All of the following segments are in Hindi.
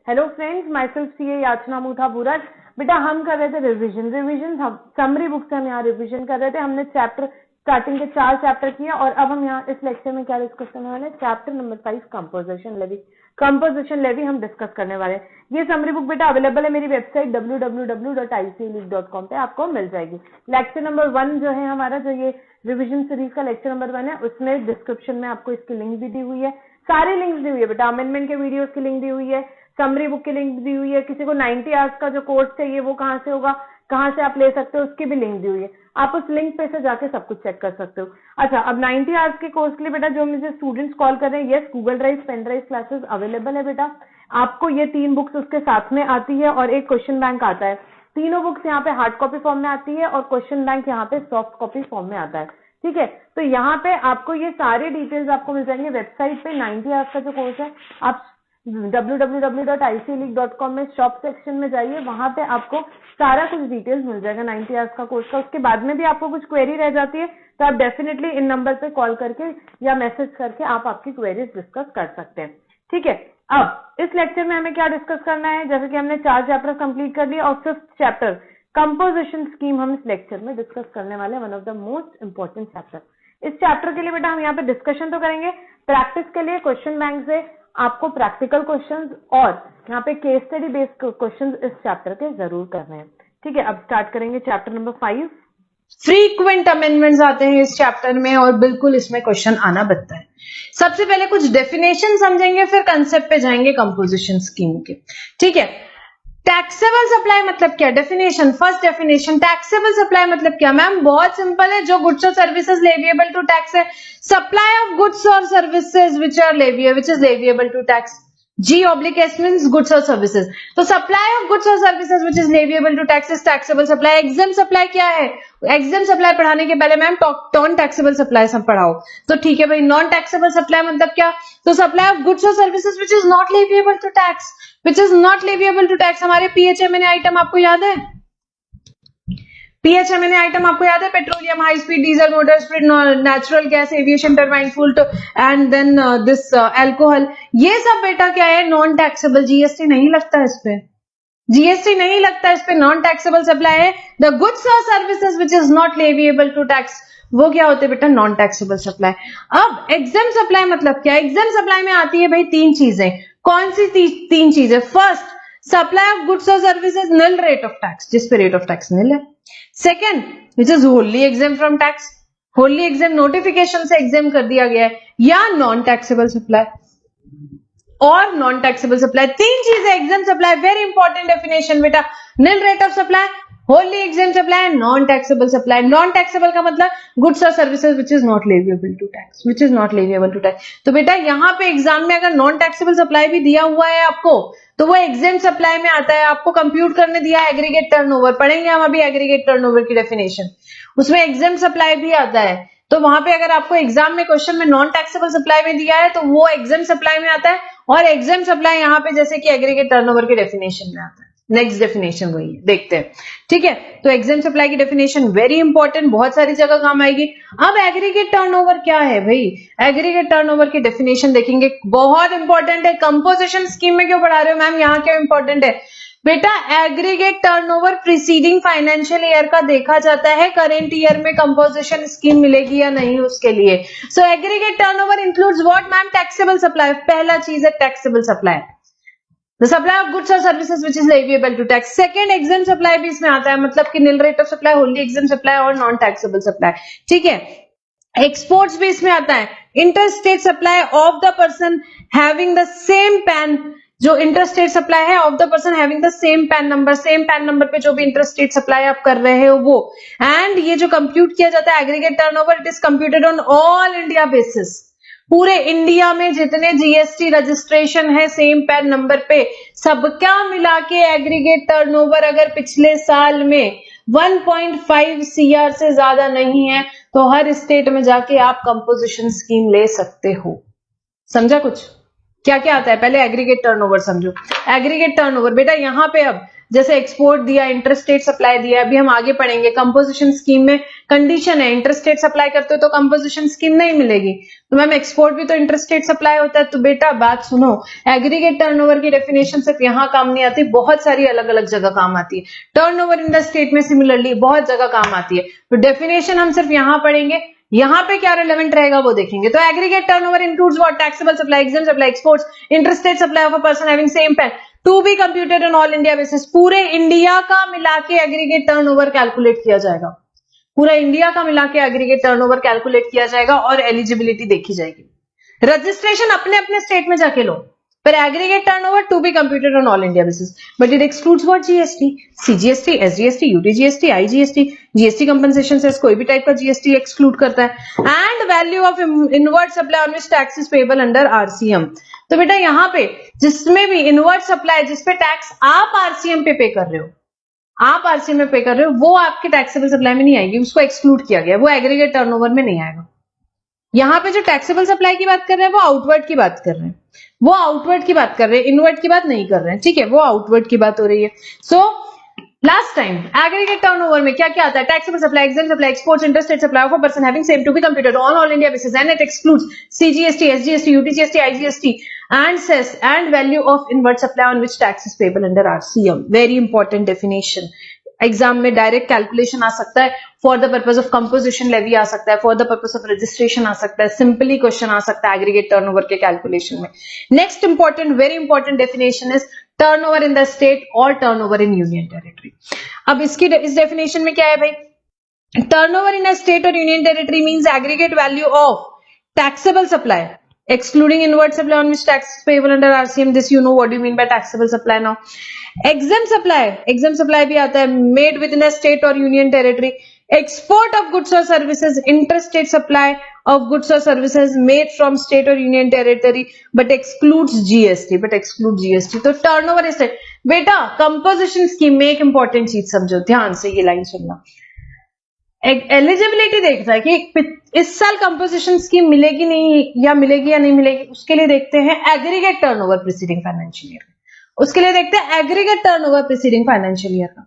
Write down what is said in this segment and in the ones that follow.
Hello friends, my self CA याचना मुथा बुरज। बेटा हम कर रहे थे रिवीजन समरी बुक से हम यहाँ रिवीजन कर रहे थे। हमने चैप्टर स्टार्टिंग के 4 चैप्टर किए और अब हम यहाँ इस लेक्चर में क्या डिस्कस करने वाले हैं, चैप्टर नंबर 5 कंपोजिशन लेवी हम डिस्कस करने वाले हैं। ये समरी बुक बेटा अवेलेबल है मेरी वेबसाइट www.iceleague.com पे, आपको मिल जाएगी। लेक्चर नंबर 1 जो है हमारा, जो ये रिवीजन सीरीज का लेक्चर नंबर 1 है, उसमें डिस्क्रिप्शन में आपको इसकी लिंक भी दी हुई है, सारी लिंक्स दी हुई है बेटा। अमेंडमेंट के वीडियोस की लिंक दी हुई है, समरी बुक की लिंक दी हुई है, किसी को 90 आवर्स का जो कोर्स चाहिए वो कहाँ से होगा, कहाँ से आप ले सकते हो, उसकी भी लिंक दी हुई है। आप उस लिंक पे से जाके सब कुछ चेक कर सकते हो। अच्छा, अब 90 आवर्स के कोर्स के लिए बेटा जो मुझे स्टूडेंट्स कॉल कर रहे हैं, yes, Google drive pen drive classes available है बेटा। आपको ये 3 बुक्स उसके साथ में आती है और एक क्वेश्चन बैंक आता है। तीनों बुक्स यहाँ पे हार्ड कॉपी फॉर्म में आती है और क्वेश्चन बैंक यहाँ पे सॉफ्ट कॉपी फॉर्म में आता है। ठीक है, तो यहाँ पे आपको ये सारी डिटेल्स आपको मिल जाएंगे वेबसाइट पे। 90 आवर्स का जो कोर्स है, आप www.iceleague.com में शॉप सेक्शन में जाइए, वहां पे आपको सारा कुछ डिटेल्स मिल जाएगा 90 आवर्स का कोर्स का। उसके बाद में भी आपको कुछ क्वेरी रह जाती है तो आप डेफिनेटली इन नंबर पे कॉल करके या मैसेज करके आप आपकी क्वेरीज डिस्कस कर सकते हैं। ठीक है, अब इस लेक्चर में हमें क्या डिस्कस करना है, जैसे कि हमने 4 चैप्टर कंप्लीट कर लिए और 5th चैप्टर कंपोजिशन स्कीम हम इस लेक्चर में डिस्कस करने वाले, one of the most important chapter. इस चैप्टर के लिए बेटा हम यहाँ पे डिस्कशन तो करेंगे, प्रैक्टिस के लिए क्वेश्चन बैंक से आपको प्रैक्टिकल क्वेश्चंस और यहाँ पे केस स्टडी बेस्ड क्वेश्चंस इस चैप्टर के जरूर करने हैं। ठीक है, अब स्टार्ट करेंगे चैप्टर नंबर 5। फ्रीक्वेंट अमेंडमेंट्स आते हैं इस चैप्टर में और बिल्कुल इसमें क्वेश्चन आना बनता है। सबसे पहले कुछ डेफिनेशन समझेंगे, फिर कंसेप्ट पे जाएंगे कंपोजिशन स्कीम के। ठीक है, टैक्सेबल सप्लाई मतलब क्या, definition. First definition, taxable supply मतलब क्या मैम, बहुत सिंपल है, जो गुड्स और सर्विसेज लेविएबल टू टैक्स है। सप्लाई ऑफ गुड्स और services which is leviable to tax. G oblique S means goods or services. तो supply of goods or services which is leviable to tax is taxable supply. Exempt supply क्या है? Exempt supply पढ़ाने के पहले मैम नॉन टैक्सेबल सप्लाई सब पढ़ाओ, तो ठीक है भाई। नॉन टैक्सेबल सप्लाई मतलब क्या, तो सप्लाई ऑफ गुड्स और services which is not leviable to tax, which is not leviable to tax। हमारे PHMNA आइटम आपको याद है, PHMNA आइटम आपको याद है, petroleum, high speed diesel, motor speed, natural gas, aviation turbine fuel and then this alcohol. ये सब बेटा क्या है, नॉन टैक्सेबल। जीएसटी नहीं लगता इस पे, जीएसटी नहीं लगता इस पे, नॉन टैक्सेबल सप्लाई है। द गुड्स और services which is not leviable to tax, वो क्या होते हैं बेटा, नॉन टैक्सेबल सप्लाई। अब एग्जेम्प्ट सप्लाई मतलब क्या, एग्जेम्प्ट सप्लाई में आती है भाई 3 चीजें। कौन सी 3 चीजें, फर्स्ट सप्लाई ऑफ गुड्स और services nil rate of tax, जिस पे रेट ऑफ टैक्स निल है। Second which is wholly exempt from tax, wholly exempt notification से एग्जेम्प्ट कर दिया गया है, या नॉन टैक्सेबल सप्लाई और नॉन टैक्सेबल सप्लाई। 3 चीजें exempt supply, very important definition बेटा। Nil rate of supply, wholly exempt supply, non taxable supply. Non taxable का मतलब गुड्स और services which is not leviable to tax, which is not leviable to tax. तो बेटा यहाँ पे एग्जाम में अगर नॉन टैक्सेबल सप्लाई भी दिया हुआ है आपको, तो वो एग्जेम्प्ट सप्लाई में आता है। आपको कंप्यूट करने दिया है एग्रीगेट टर्नओवर, पढ़ेंगे हम अभी एग्रीगेट टर्नओवर की डेफिनेशन, उसमें एग्जेम्प्ट सप्लाई भी आता है। तो वहां पे अगर आपको एग्जाम में क्वेश्चन में नॉन टैक्सेबल सप्लाई में दिया है तो वो एग्जेम्प्ट सप्लाई में आता है, और एग्जेम्प्ट सप्लाई यहाँ पे जैसे कि एग्रीगेट टर्नओवर की डेफिनेशन में आता है। नेक्स्ट डेफिनेशन वही है, देखते हैं। ठीक है, तो एग्जेम्प्ट सप्लाई की डेफिनेशन वेरी इंपॉर्टेंट, बहुत सारी जगह काम आएगी। अब एग्रीगेट टर्नओवर क्या है भाई, एग्रीगेट टर्नओवर की डेफिनेशन देखेंगे, बहुत इंपॉर्टेंट है। कंपोजिशन स्कीम में क्यों पढ़ा रहे हो मैम, यहाँ क्यों इंपॉर्टेंट है बेटा, aggregate turnover preceding financial year का देखा जाता है, करेंट ईयर में कंपोजिशन स्कीम मिलेगी या नहीं उसके लिए। So aggregate turnover includes what ma'am, taxable supply. पहला चीज है taxable supply, the supply of goods और services which is leviable to tax. Second exempt supply भी इसमें आता है, मतलब कि nil rate of supply, wholly exempt supply और नॉन टैक्सेबल सप्लाई। ठीक है, एक्सपोर्ट्स भी इसमें आता है, interstate supply of the person having the same pan, जो इंटरस्टेट सप्लाई है of the person having the same pan number, same pan number पे जो भी इंटरस्टेट सप्लाई आप कर रहे हो वो। एंड ये जो कंप्यूट किया जाता है aggregate turnover, it is computed on all India basis. पूरे इंडिया में जितने जीएसटी रजिस्ट्रेशन है सेम पैन नंबर पे, सबका मिला के एग्रीगेट टर्नओवर अगर पिछले साल में 1.5 CR से ज्यादा नहीं है तो हर स्टेट में जाके आप कंपोजिशन स्कीम ले सकते हो। समझा कुछ, क्या क्या आता है, पहले एग्रीगेट टर्नओवर समझो। एग्रीगेट टर्नओवर बेटा यहाँ पे अब जैसे एक्सपोर्ट दिया, इंटरस्टेट सप्लाई दिया, अभी हम आगे पढ़ेंगे कंपोजिशन स्कीम में कंडीशन है इंटरस्टेट सप्लाई करते हो तो कंपोजिशन स्कीम नहीं मिलेगी, तो मैम एक्सपोर्ट भी तो इंटरस्टेट सप्लाई होता है। तो बेटा बात सुनो, एग्रीगेट टर्नओवर की डेफिनेशन सिर्फ यहाँ काम नहीं आती, बहुत सारी अलग अलग जगह काम आती है। टर्नओवर इन द स्टेट में सिमिलरली बहुत जगह काम आती है, तो डेफिनेशन हम सिर्फ यहाँ पढ़ेंगे, यहाँ पे क्या रिलेवेंट रहेगा वो देखेंगे। तो aggregate turnover includes what, taxable supply, exempt supply, exports, interstate supply of a person having same PAN to be computed on all India basis. पूरे इंडिया का मिला के एग्रीगेट टर्नओवर कैलकुलेट किया जाएगा, पूरा इंडिया का मिला के एग्रीगेट टर्नओवर कैलकुलेट किया जाएगा और एलिजिबिलिटी देखी जाएगी। रजिस्ट्रेशन अपने अपने स्टेट में जाके लो, पर aggregate turnover to be computed on all India basis, but it excludes what, GST, CGST, SGST, UTGST, IGST, GST compensation से कोई भी टाइप का जीएसटी एक्सक्लूड करता है, and value of inward supply on which tax is payable under RCM. तो बेटा यहाँ पे जिसमें भी इनवर्ट सप्लाई जिसपे टैक्स आप आरसीएम पे कर रहे हो, आप आरसीएम में पे कर रहे हो, वो आपके टैक्सेबल सप्लाई में नहीं आएगी, उसको एक्सक्लूड किया गया, वो एग्रीगेट टर्नओवर में नहीं आएगा। यहाँ पे जो टैक्सेबल सप्लाई की बात कर रहे हैं वो आउटवर्ड की बात कर रहे हैं, वो आउटवर्ड की बात कर रहे हैं, इनवर्ड की बात नहीं कर रहे हैं, ठीक है, वो आउटवर्ड की बात हो रही है। So last time aggregate turnover में क्या क्या आता है, taxable supply, exempt supply, exports, interstate supply of a person having same to be computed on all India basis, and it excludes CGST, SGST, UTGST, IGST and cess and value of inward supply on which tax is payable under RCM. Very important definition, exam में डायरेक्ट कैलकुलेशन आ सकता है, for the purpose of composition levy आ सकता है, for the purpose of registration आ सकता है, सिंपली क्वेश्चन आ सकता है एग्रीगेट टर्नओवर के कैलकुलेशन में। Next important, very important definition is turnover in the state और टर्नओवर इन यूनियन टेरिटरी। अब इसकी इस डेफिनेशन में क्या है भाई, टर्नओवर इन अ स्टेट और union territory means aggregate value of taxable supply excluding inward supply on which tax is payable under RCM. This you know what do you mean by taxable supply now. Exempt supply भी आता है, made within a state or union territory. Export of goods or services, interstate supply of goods or services made from state or union territory but excludes GST. तो turnover state, बेटा composition scheme में एक important चीज समझो, ध्यान से ये लाइन सुनना। एलिजिबिलिटी देखता है कि इस साल कंपोजिशन स्कीम मिलेगी नहीं या मिलेगी या नहीं मिलेगी, उसके लिए देखते हैं aggregate turnover preceding financial year, उसके लिए देखते हैं aggregate turnover preceding financial year का।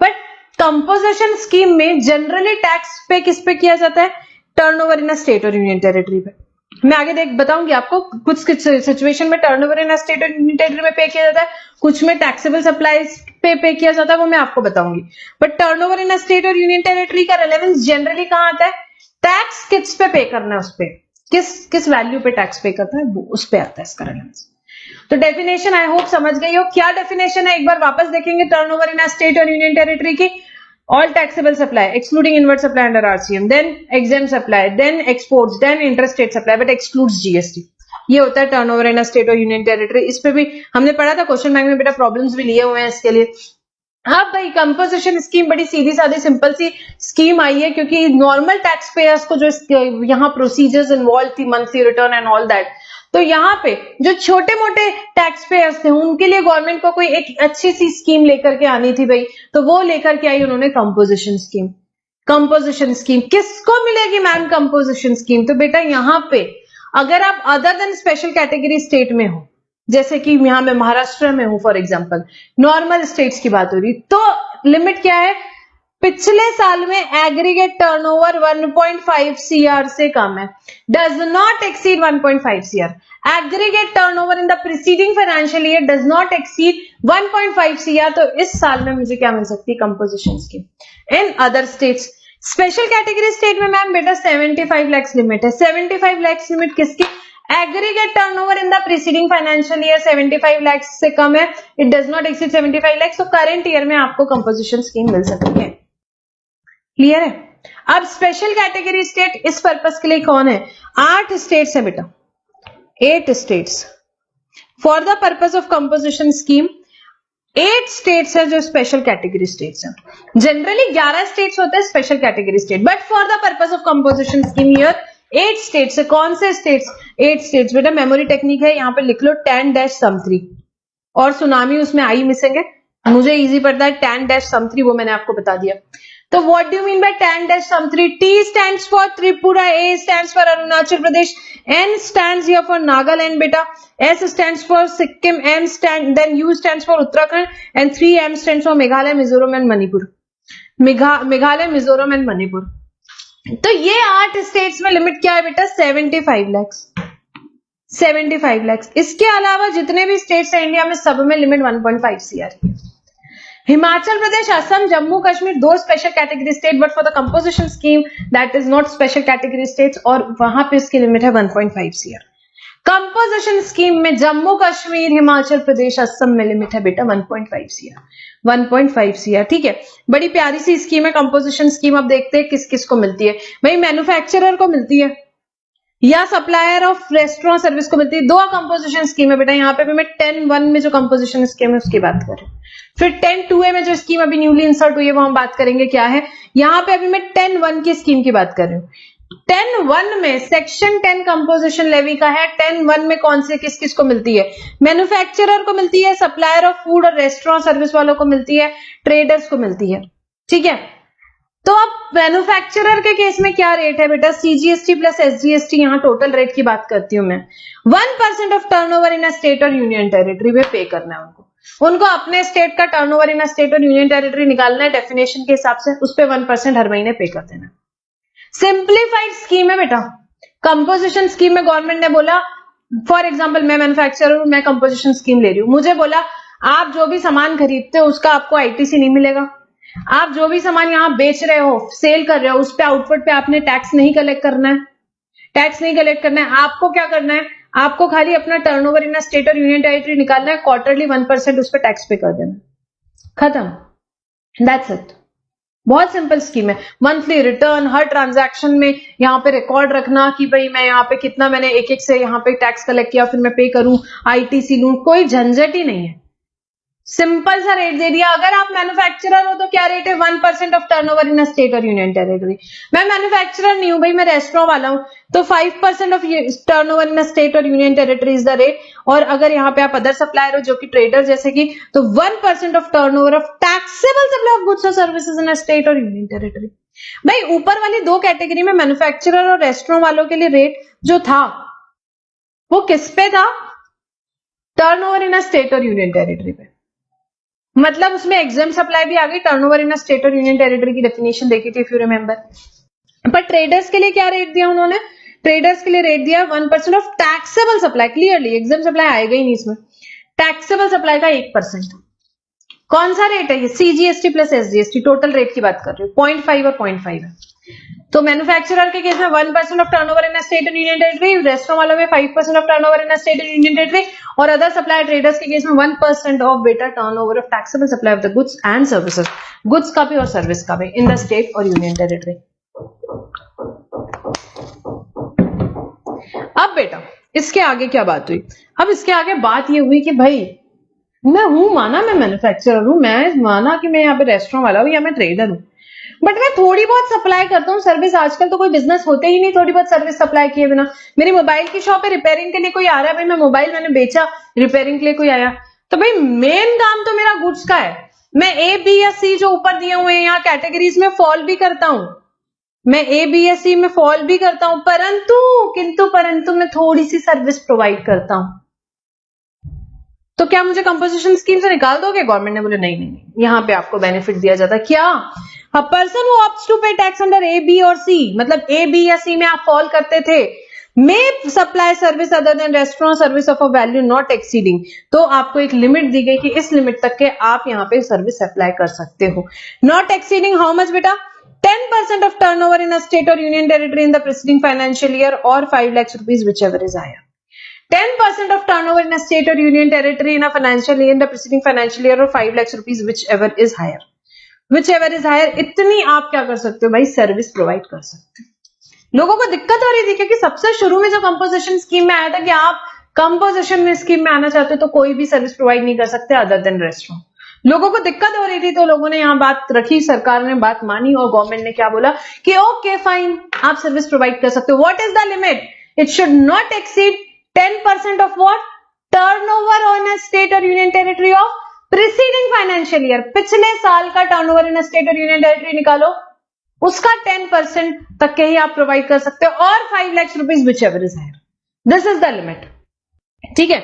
बट कंपोजिशन स्कीम में जनरली टैक्स पे किस पे किया जाता है, टर्नओवर इन अ स्टेट और यूनियन टेरिटरी पे। मैं आगे बताऊंगी आपको, कुछ सिचुएशन में टर्नओवर इन अ स्टेट और यूनियन टेरिटरी में पे किया जाता है, कुछ में टैक्सेबल सप्लाईज पे किया जाता है, वो मैं आपको बताऊंगी। But turnover in a state और यूनियन टेरिटरी का रेलेवेंस जनरली कहां आता है, टैक्स किस पे करना है, उस पे किस वैल्यू पे टैक्स पे करता है, वो उस पे आता है इसका रेलेवेंस। तो डेफिनेशन आई होप समझ गई हो, क्या डेफिनेशन है एक बार वापस देखेंगे टर्नओवर इन अ स्टेट और यूनियन टेरिटरी की। All taxable supply excluding inward supply under RCM, then exempt supply, then exports, then interstate supply but excludes GST. ये होता है टर्नओवर इन अ स्टेट और यूनियन टेरिटरी। इस पे भी हमने पढ़ा था क्वेश्चन बैंक में, बेटा प्रॉब्लम्स भी लिए हुए हैं इसके लिए। हाँ भाई, कंपोजिशन स्कीम बड़ी सीधी सादी सिंपल सी स्कीम आई है, क्योंकि नॉर्मल टैक्स पेयर्स को जो यहाँ प्रोसीजर्स इन्वॉल्व थी, monthly return and all that, तो यहाँ पे जो छोटे मोटे टैक्स पेयर्स थे उनके लिए गवर्नमेंट को कोई एक अच्छी सी स्कीम लेकर के आनी थी भाई, तो वो लेकर के आई उन्होंने कंपोजिशन स्कीम। कंपोजिशन स्कीम किसको मिलेगी मैम कंपोजिशन स्कीम, तो बेटा यहाँ पे अगर आप other than special category state में हो, जैसे कि यहाँ मैं महाराष्ट्र में हूं फॉर एग्जांपल, नॉर्मल स्टेट्स की बात हो रही, तो लिमिट क्या है, पिछले साल में एग्रीगेट टर्नओवर 1.5 CR से कम है, does not exceed 1.5 CR। Aggregate turnover in the preceding financial year does not exceed 1.5 CR, तो इस साल में मुझे क्या मिल सकती है, composition scheme. In other states, special category state में मैम बेटा 75 लाख लिमिट है। 75 लाख लिमिट किसकी, aggregate turnover in the preceding financial year 75 lakh से कम है, it does not exceed 75 lakh, तो करंट ईयर में आपको कंपोजिशन स्कीम मिल सकती है। क्लियर है। अब स्पेशल कैटेगरी स्टेट इस पर्पस के लिए कौन है, 8 स्टेट्स है बेटा, 8 states for the purpose of composition scheme. 8 states है जो स्पेशल कैटेगरी स्टेट्स हैं। जनरली 11 स्टेट्स होते हैं special category state, but for the purpose of composition scheme here 8 states है। कौन से स्टेट्स, 8 स्टेट्स बेटा, मेमोरी टेक्निक है, यहाँ पे लिख लो 10-3 और सुनामी उसमें आई मिसेंगे, मुझे इजी पड़ता है 10-3, वो मैंने आपको बता दिया। तो what do you mean by tan dash sum 3? T stands for Tripura, A stands for Arunachal Pradesh, N stands here for Nagaland beta, S stands for Sikkim, then U stands for Uttarakhand, and 3M stands for Meghalaya, Mizoram and Manipur. Meghalaya, Mizoram and Manipur. तो ये 8 स्टेट्स में लिमिट क्या है बेटा? 75 लाख। 75 लाख। इसके अलावा जितने भी स्टेट्स हैं इंडिया में, सब में लिमिट 1.5 CR है। Himachal Pradesh, Assam, Jammu Kashmir 2 special category state, but for the composition scheme that is not special category states, और वहां पे इसकी लिमिट है 1.5 CR। कंपोजिशन स्कीम में जम्मू कश्मीर, हिमाचल प्रदेश, असम में लिमिट है बेटा 1.5 CR। 1.5 CR, ठीक है। बड़ी प्यारी सी स्कीम है कंपोजिशन स्कीम। अब देखते हैं किस किस को मिलती है। भाई मैन्युफैक्चरर को मिलती है या सप्लायर ऑफ रेस्टोरेंट सर्विस को मिलती है। 2 कंपोजिशन स्कीम है बेटा। यहाँ पे भी मैं 10(1) में जो कंपोजिशन स्कीम है उसकी बात कर रही हूँ। फिर 10(2) में जो स्कीम अभी न्यूली इंसर्ट हुई है वो हम बात करेंगे क्या है। यहाँ पे अभी मैं 10(1) की स्कीम की बात कर रही हूँ। 10(1) में सेक्शन 10 कंपोजिशन लेवी का है। 10(1) में कौन से किस किस को मिलती है? मैन्युफैक्चरर को मिलती है, सप्लायर ऑफ फूड और रेस्टोरेंट सर्विस वालों को मिलती है, ट्रेडर्स को मिलती है, ठीक है। तो अब मैन्युफैक्चरर के केस में क्या रेट है बेटा? CGST प्लस SGST, यहाँ टोटल रेट की बात करती हूँ मैं। 1% of turnover in a state और यूनियन टेरिटरी में पे करना है उनको अपने स्टेट का टर्नओवर इन अ स्टेट और यूनियन टेरिटरी निकालना है डेफिनेशन के हिसाब से, उस पर 1% हर महीने पे कर देना। सिंप्लीफाइड स्कीम है बेटा। कंपोजिशन स्कीम में गवर्नमेंट ने बोला, फॉर एग्जांपल मैं मैन्युफैक्चरर हूं, मैं कंपोजिशन स्कीम ले रही हूं, मुझे बोला आप जो भी सामान खरीदते हो उसका आपको ITC नहीं मिलेगा। आप जो भी सामान यहाँ बेच रहे हो, सेल कर रहे हो, उस पे आउटपुट पे आपने टैक्स नहीं कलेक्ट करना है। टैक्स नहीं कलेक्ट करना है। आपको क्या करना है? आपको खाली अपना टर्नओवर इन स्टेट और यूनियन टेरिटरी निकालना है, क्वार्टरली 1% उस पर टैक्स पे कर देना, खत्म। That's it. बहुत सिंपल स्कीम है। मंथली रिटर्न, हर ट्रांजैक्शन में यहाँ पे रिकॉर्ड रखना कि भाई मैं यहाँ पे कितना मैंने एक से यहाँ पे टैक्स कलेक्ट किया, फिर मैं पे करूं, ITC लूं, कोई झंझट ही नहीं है। सिंपल सा रेट दे दिया। अगर आप मैन्युफैक्चरर हो तो क्या रेट है? 1% ऑफ टर्नओवर इन स्टेट और यूनियन टेरिटरी। मैं मैन्युफैक्चरर नहीं हूं भाई, मैं रेस्टोरेंट वाला हूं, तो 5% ऑफ टर्नओवर इन स्टेट और union territory is the rate. और अगर यहाँ पे आप अदर सप्लायर हो जो कि ट्रेडर जैसे कि, तो 1% of turnover of taxable supply of goods और सर्विसेज इन स्टेट और यूनियन टेरिटरी। भाई ऊपर वाली 2 कैटेगरी में मैन्युफैक्चरर और रेस्टोरेंट वालों के लिए रेट जो था वो किस पे था? टर्नओवर इन स्टेट और यूनियन टेरिटरी पे। मतलब उसमें एग्जाम सप्लाई भी आ गई, टर्नओवर इन स्टेट और यूनियन टेरिटरी की डेफिनेशन देखी थी इफ यू रिमेंबर। पर ट्रेडर्स के लिए क्या रेट दिया उन्होंने? ट्रेडर्स के लिए रेट दिया 1% of taxable supply. Clearly exempt supply आएगा ही नहीं इसमें। टैक्सेबल सप्लाई का 1%। कौन सा रेट है ये? CGST plus SGST, total rate की बात कर रही हूँ। 0.5 और 0.5 है। तो मैन्युफैक्चरर के केस में 1% ऑफ टर्नओवर इन स्टेट और यूनियन टेरिटरी, रेस्टोरेंट वालों में 5% ऑफ टर्नओवर इन स्टेट और यूनियन टेरिटरी, और अदर सप्लायर ट्रेडर्स के केस में 1% ऑफ बेटा turnover of taxable supply of the goods and services, goods का भी और सर्विस का भी, इन द स्टेट और यूनियन टेरिटरी। अब बेटा इसके आगे क्या बात हुई? अब इसके आगे बात ये हुई कि भाई मैं हूं माना मैं मैन्युफैक्चरर हूं, मैं माना कि मैं यहाँ पे रेस्टोरेंट वाला हूं या मैं ट्रेडर हूं, बट मैं थोड़ी बहुत सप्लाई करता हूँ सर्विस। आजकल तो कोई बिजनेस होते ही नहीं थोड़ी बहुत सर्विस सप्लाई किए बिना। मेरी मोबाइल की शॉप है, रिपेयरिंग के लिए कोई आ रहा है, भाई मैं मोबाइल मैंने बेचा, रिपेयरिंग के लिए कोई आया, तो भाई मेन काम तो मेरा गुड्स का है। मैं A, B या C जो ऊपर दिए हुए हैं यहाँ कैटेगरीज में फॉल भी करता हूँ, मैं A, B या C में फॉल भी करता हूँ, परंतु मैं थोड़ी सी सर्विस प्रोवाइड करता हूँ। तो क्या मुझे कंपोजिशन स्कीम से निकाल दोगे? गवर्नमेंट ने बोले नहीं नहीं, यहाँ पे आपको बेनिफिट दिया जाता है। क्या? A person who opts to pay tax under A, B और C, मतलब A, B या C में आप फॉल करते थे, may supply service other than restaurant service of a value not exceeding, तो आपको एक लिमिट दी गई कि इस लिमिट तक के आप यहाँ पे सर्विस अप्लाई कर सकते हो। Not exceeding how much बेटा? 10% of turnover in a state or union territory in the preceding financial year or 5 lakhs rupees whichever is higher. 10% of turnover in a state or union territory in a financial year in the preceding financial year or 5 lakhs rupees whichever is higher. Whichever is higher, इतनी आप क्या कर सकते हो भाई? सर्विस प्रोवाइड कर सकते हो। लोगों को दिक्कत हो रही थी क्योंकि सबसे शुरू में जो कंपोजिशन स्कीम में आया था कि आप कंपोजिशन में स्कीम में आना चाहते हो तो कोई भी सर्विस प्रोवाइड नहीं कर सकते अदर देन रेस्टोरेंट। लोगों को दिक्कत हो रही थी तो लोगों ने यहाँ बात रखी, सरकार ने बात मानी और गवर्नमेंट ने क्या बोला कि ओके फाइन, आप सर्विस प्रोवाइड कर सकते हो। What is the limit? It should not exceed 10% of what? Turnover on a state or union territory of preceding financial financial year पिछले साल का टर्नओवर इन स्टेट और यूनियन टेरिटरी निकालो, उसका 10% तक के ही आप प्रोवाइड कर सकते हो और 5 lakh rupees whichever is higher, this is the limit. ठीक है,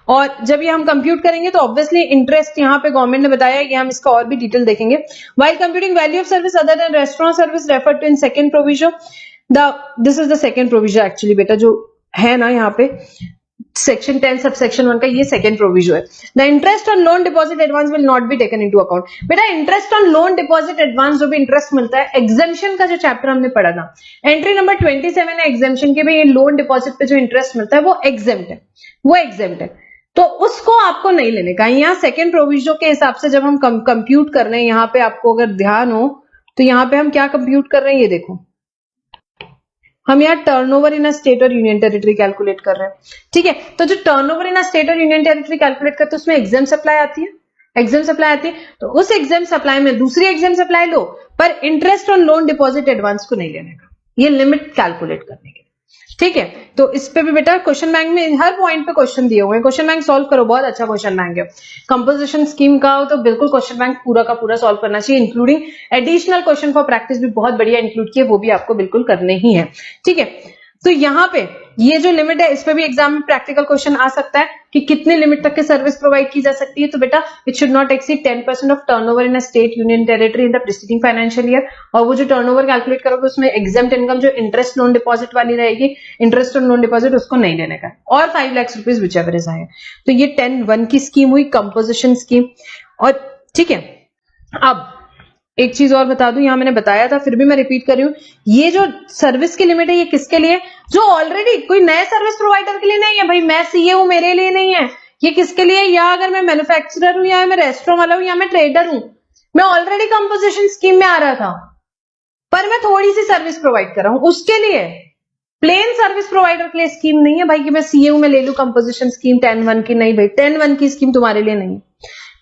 और जब ये हम कंप्यूट करेंगे तो ऑब्वियसली इंटरेस्ट यहाँ पे गवर्नमेंट ने बताया है, हम इसका और भी डिटेल देखेंगे। While computing value of service other than restaurant service refer to in second provision, this is the second provision actually बेटा, जो है ना यहाँ पे सेक्शन 10 सबसेक्शन 1 का ये सेकंड प्रोविजन है। The interest on loan deposit advance will not be taken into account. बेटा interest on loan deposit advance जो भी इंटरेस्ट मिलता है, एग्जेम्पशन का जो चैप्टर हमने पढ़ा था, एंट्री नंबर 27 है एग्जेम्पशन के, भी लोन डिपॉजिट पे जो इंटरेस्ट मिलता है वो एग्जेम्प्ट है, वो एग्जेम्प्ट है, तो उसको आपको नहीं लेने का। यहाँ सेकंड प्रोविजन के हिसाब से जब हम कंप्यूट कर रहे हैं, यहाँ पे आपको अगर ध्यान हो तो यहाँ पे हम क्या कंप्यूट कर रहे हैं, ये देखो हम यहाँ टर्नओवर इन अ स्टेट और यूनियन टेरिटरी कैलकुलेट कर रहे हैं। ठीक है, तो जो टर्नओवर इन अ स्टेट और यूनियन टेरिटरी कैलकुलेट करते हैं उसमें एग्जाम सप्लाई आती है, एग्जाम सप्लाई आती है, तो उस एग्जाम सप्लाई में दूसरी एग्जाम सप्लाई लो, पर interest on loan deposit advance को नहीं लेने का, ये लिमिट कैलकुलेट करने के। ठीक है, तो इस पे भी बेटा क्वेश्चन बैंक में हर पॉइंट पे क्वेश्चन दिए हुए हैं, क्वेश्चन बैंक सॉल्व करो, बहुत अच्छा क्वेश्चन बैंक है। कंपोजिशन स्कीम का हो तो बिल्कुल क्वेश्चन बैंक पूरा का पूरा सॉल्व करना चाहिए, including additional question for practice भी बहुत बढ़िया इंक्लूड किए, वो भी आपको बिल्कुल करने ही है। ठीक है, तो यहाँ पे ये जो लिमिट है, इस पे भी एग्जाम में प्रैक्टिकल क्वेश्चन आ सकता है कि कितने लिमिट तक के सर्विस प्रोवाइड की जा सकती है। तो बेटा it should not exceed 10% of turnover in a state union territory in the preceding financial year. और वो जो टर्नओवर कैलकुलेट करोगे उसमें एग्जाम्प्ट इनकम जो इंटरेस्ट लोन डिपॉजिट वाली रहेगी, इंटरेस्ट ऑन लोन डिपॉजिट उसको नहीं लेने का, और 5 lakh rupees whichever is higher. तो ये 10(1) की स्कीम हुई, कंपोजिशन स्कीम। और ठीक है, अब एक चीज और बता दूं, यहां मैंने बताया था फिर भी मैं रिपीट कर रही हूं, ये जो सर्विस की लिमिट है ये किसके लिए, जो ऑलरेडी कोई नए सर्विस प्रोवाइडर के लिए नहीं है भाई, मैं सीए हूं मेरे लिए नहीं है, ये किसके लिए, या अगर मैं मैन्युफैक्चरर हूं, या मैं रेस्टोरेंट वाला हूं, या मैं ट्रेडर हूं, मैं ऑलरेडी कंपोजिशन स्कीम में आ रहा था पर मैं थोड़ी सी सर्विस प्रोवाइड कर रहा हूं, उसके लिए। प्लेन सर्विस प्रोवाइडर के लिए स्कीम नहीं है भाई कि मैं सीए हूं मैं ले लू कंपोजिशन स्कीम 10(1) की, नहीं भाई 10(1) की स्कीम तुम्हारे लिए नहीं है,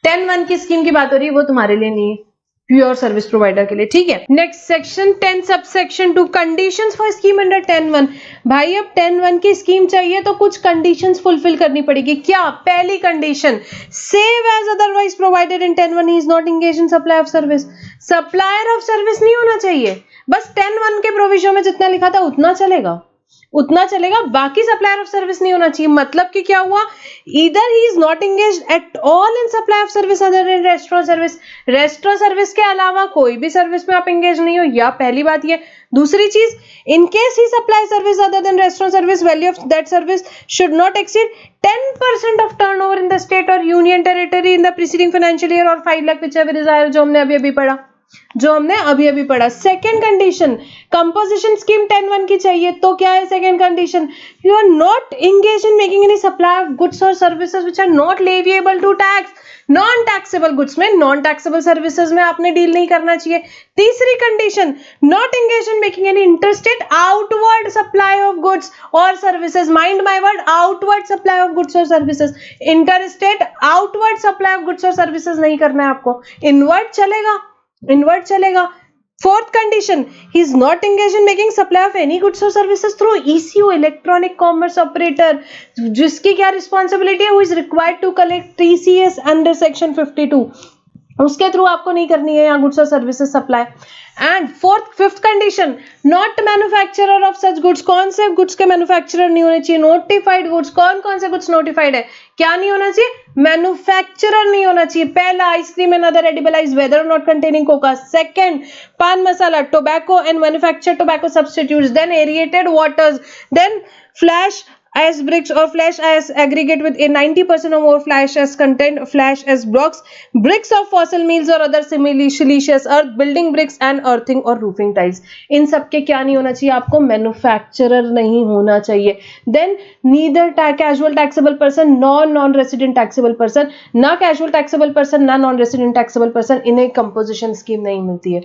10(1) की स्कीम की बात हो रही है, वो तुम्हारे लिए नहीं है, प्योर सर्विस प्रोवाइडर के लिए। ठीक है, next section 10 subsection 2 conditions for scheme under 10(1). भाई अब 10(1) की स्कीम चाहिए तो कुछ कंडीशंस फुलफिल करनी पड़ेगी। क्या? पहली condition, save as otherwise provided in 10(1) he is not engage in supply of service. Supplier of service नहीं होना चाहिए, बस 10(1) के प्रोविजन में जितना लिखा था उतना चलेगा, उतना चलेगा, बाकी सप्लायर ऑफ सर्विस नहीं होना चाहिए। मतलब कि क्या हुआ, either he is not engage at all in supply of service other than restaurant service, restaurant service के अलावा कोई भी सर्विस में आप एंगेज नहीं हो, या पहली बात ये। दूसरी चीज, in case he supply service other than restaurant service, value of that service should not exceed 10% of turnover in the state और union territory in the preceding financial year और 5 लाख व्हिचएवर इज हायर, जो हमने अभी पढ़ा, जो हमने अभी पढ़ा। सेकेंड कंडीशन, कंपोजिशन स्कीम 10(1) की चाहिए, तो क्या है second condition, you are not engage in making any supply of goods और services which are not leviable to tax. Non taxable goods में, नॉन टैक्सेबल सर्विसेज में आपने डील नहीं करना चाहिए। तीसरी condition, not engage in making any interstate outward supply of goods और services, mind my word, outward supply of goods और services, interstate outward supply of goods और सर्विसेज नहीं करना है आपको, इनवर्ड चलेगा, इनवर्ट चलेगा। Fourth condition, he is not engage in making supply of any goods और services through ECO, electronic commerce operator, जिसकी क्या रिस्पॉन्सिबिलिटी है, who is required to collect TCS under section 52, उसके थ्रू आपको नहीं करनी है यहाँ गुड्स और services supply. And fifth condition, not manufacturer of such goods, कौन से गुड्स के मैन्युफैक्चरर नहीं होने चाहिए, नोटिफाइड गुड्स, कौन कौन से गुड्स नोटिफाइड है, क्या नहीं होना चाहिए, मैन्युफैक्चरर नहीं होना चाहिए। पहला, ice cream and other edible ices whether not containing cocoa. Second, pan masala, tobacco and manufacture tobacco substitutes, then aerated waters, then fly ash as bricks or flash as aggregate with a 90% or more flash as content, flash as blocks, bricks of fossil meals or other siliceous earth, building bricks and earthing or roofing tiles। इन सब के क्या नहीं होना चाहिए आपको, मैन्युफैक्चरर नहीं होना चाहिए। Then neither casual taxable person, non resident taxable person, ना कैजुअल टैक्सेबल पर्सन ना नॉन रेसिडेंट टैक्सेबल पर्सन, इन्हें कंपोजिशन स्कीम नहीं मिलती है।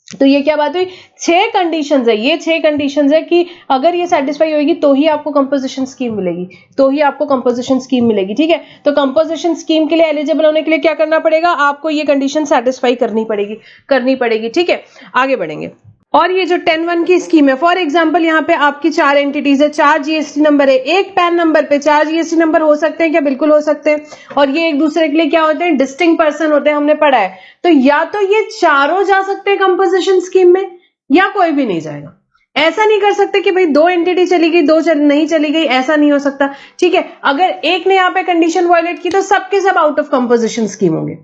तो ये क्या बात हुई, 6 कंडीशंस है, ये 6 कंडीशंस है कि अगर ये सेटिस्फाई होगी तो ही आपको कंपोजिशन स्कीम मिलेगी, तो ही आपको कंपोजिशन स्कीम मिलेगी। ठीक है, तो कंपोजिशन स्कीम के लिए एलिजिबल होने के लिए क्या करना पड़ेगा, आपको ये कंडीशन सेटिस्फाई करनी पड़ेगी। ठीक है, आगे बढ़ेंगे। और ये जो 10(1) की स्कीम है, फॉर एग्जांपल यहाँ पे आपकी 4 एंटिटीज है, 4 जीएसटी नंबर है, एक पैन नंबर पे 4 जीएसटी नंबर हो सकते हैं क्या? बिल्कुल हो सकते हैं। और ये एक दूसरे के लिए क्या होते हैं? डिस्टिंक्ट पर्सन होते हैं, हमने पढ़ा है। तो या तो ये चारों जा सकते हैं कंपोजिशन स्कीम में, या कोई भी नहीं जाएगा। ऐसा नहीं कर सकते कि भाई 2 एंटिटी चली गई, 2 नहीं चली गई, ऐसा नहीं हो सकता। ठीक है, अगर एक ने यहाँ पे कंडीशन वायलेट की तो सबके सब आउट ऑफ कंपोजिशन स्कीम होंगे।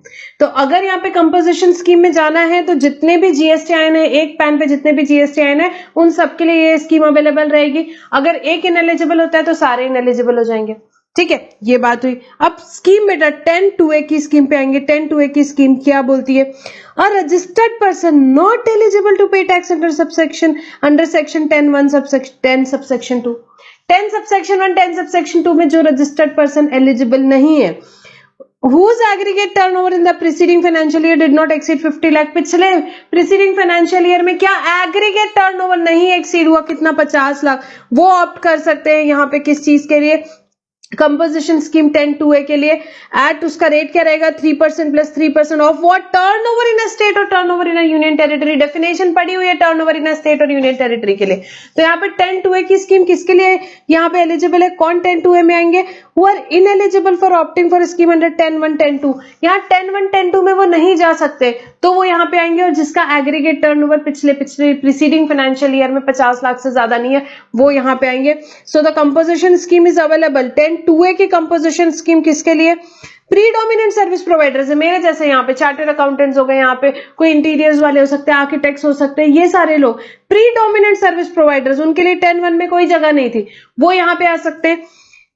तो अगर यहाँ पे कंपोजिशन स्कीम में जाना है तो जितने भी जीएसटी आयन है, एक पैन पे जितने भी जीएसटी आयन है, उन सबके लिए ये स्कीम अवेलेबल रहेगी। अगर एक इनएलिजिबल होता है तो सारे इनएलिजिबल हो जाएंगे। ठीक है, ये बात हुई। अब स्कीम बेटा 10(2)(a) की स्कीम पे आएंगे। 10(2)(a) की स्कीम क्या बोलती है? A registered person not eligible to pay tax under section 10(1) subsection 2। 10 subsection 1, 10 subsection 2 में जो रजिस्टर्ड पर्सन एलिजिबल नहीं है, whose aggregate turnover in the preceding financial year did not exceed 50 lakh. पिछले preceding financial year में क्या aggregate turnover नहीं एक्सीड हुआ? कितना? 50 लाख। वो ऑप्ट कर सकते हैं यहाँ पे किस चीज के लिए? कंपोजिशन स्कीम 10(2)(a) के लिए। एट उसका रेट क्या रहेगा? 3% plus 3% of what? Turnover in a state और turnover in a union territory. Definition पड़ी हुई है टर्नओवर इन अ स्टेट और यूनियन टेरिटरी के लिए। तो यहाँ पे 10(2)(a) की स्कीम किसके लिए यहाँ पे एलिजिबल है? कौन 10(2)(a) में आएंगे? Who are ineligible for opting for scheme under 10(1), 10(2)। यहाँ 10(1), 10(2) में वो नहीं जा सकते, तो वो यहाँ पे आएंगे। और जिसका एग्रीगेट टर्नओवर पिछले प्रीसीडिंग फाइनेंशियल ईयर में 50 लाख से ज्यादा नहीं है, वो यहाँ पे आएंगे। So the composition scheme is available. 10(2)(a) की कंपोजिशन स्कीम किसके लिए? प्रीडोमिनेंट सर्विस प्रोवाइडर्स है, मेरे जैसे यहाँ पे चार्टर्ड अकाउंटेंट्स हो गए, यहाँ पे कोई इंटीरियर्स वाले हो सकते हैं, आर्किटेक्ट्स हो सकते हैं, ये सारे लोग प्रीडोमिनेंट सर्विस प्रोवाइडर्स, उनके लिए 10(1) में कोई जगह नहीं थी, वो यहाँ पे आ सकते हैं।